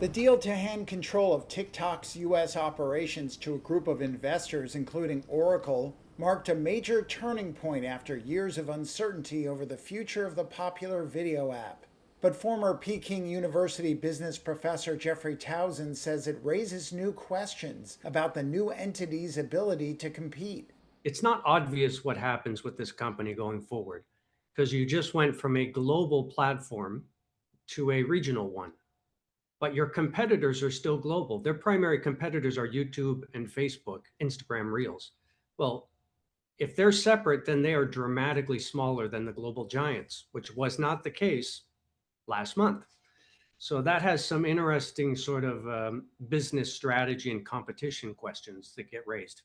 The deal to hand control of TikTok's U.S. operations to a group of investors, including Oracle, marked a major turning point after years of uncertainty over the future of the popular video app. But former Peking University business professor Jeffrey Townsend says it raises new questions about the new entity's ability to compete. It's not obvious what happens with this company going forward because you just went from a global platform to a regional one. But your competitors are still global. Their primary competitors are YouTube and Facebook, Instagram Reels. Well, if they're separate, then they are dramatically smaller than the global giants, which was not the case last month. So that has some interesting sort of business strategy and competition questions that get raised.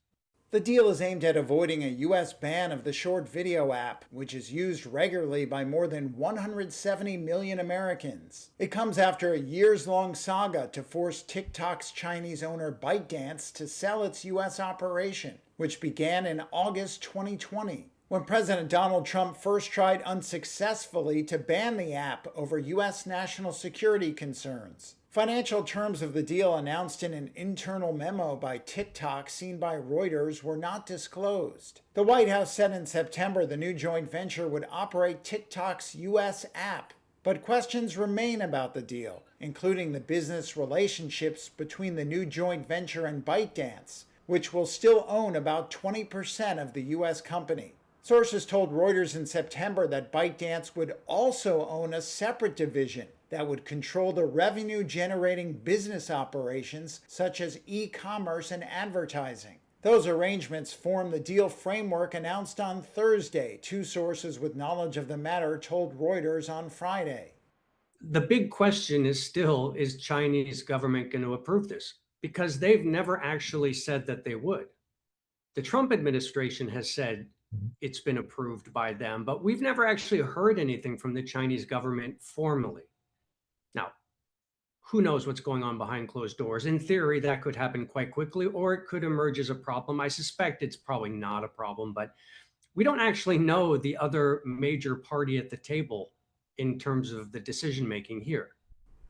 The deal is aimed at avoiding a U.S. ban of the short video app, which is used regularly by more than 170 million Americans. It comes after a years-long saga to force TikTok's Chinese owner ByteDance to sell its U.S. operation, which began in August 2020, when President Donald Trump first tried unsuccessfully to ban the app over U.S. national security concerns. Financial terms of the deal announced in an internal memo by TikTok seen by Reuters were not disclosed. The White House said in September the new joint venture would operate TikTok's U.S. app. But questions remain about the deal, including the business relationships between the new joint venture and ByteDance, which will still own about 20% of the U.S. company. Sources told Reuters in September that ByteDance would also own a separate division that would control the revenue-generating business operations such as e-commerce and advertising. Those arrangements form the deal framework announced on Thursday, two sources with knowledge of the matter told Reuters on Friday. The big question is still, is Chinese government going to approve this? Because they've never actually said that they would. The Trump administration has said it's been approved by them, but we've never actually heard anything from the Chinese government formally. Now, who knows what's going on behind closed doors? In theory, that could happen quite quickly, or it could emerge as a problem. I suspect it's probably not a problem, but we don't actually know the other major party at the table in terms of the decision-making here.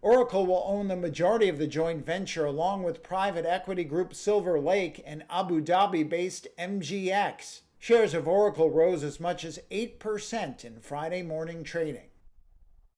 Oracle will own the majority of the joint venture along with private equity group Silver Lake and Abu Dhabi-based MGX. Shares of Oracle rose as much as 8% in Friday morning trading.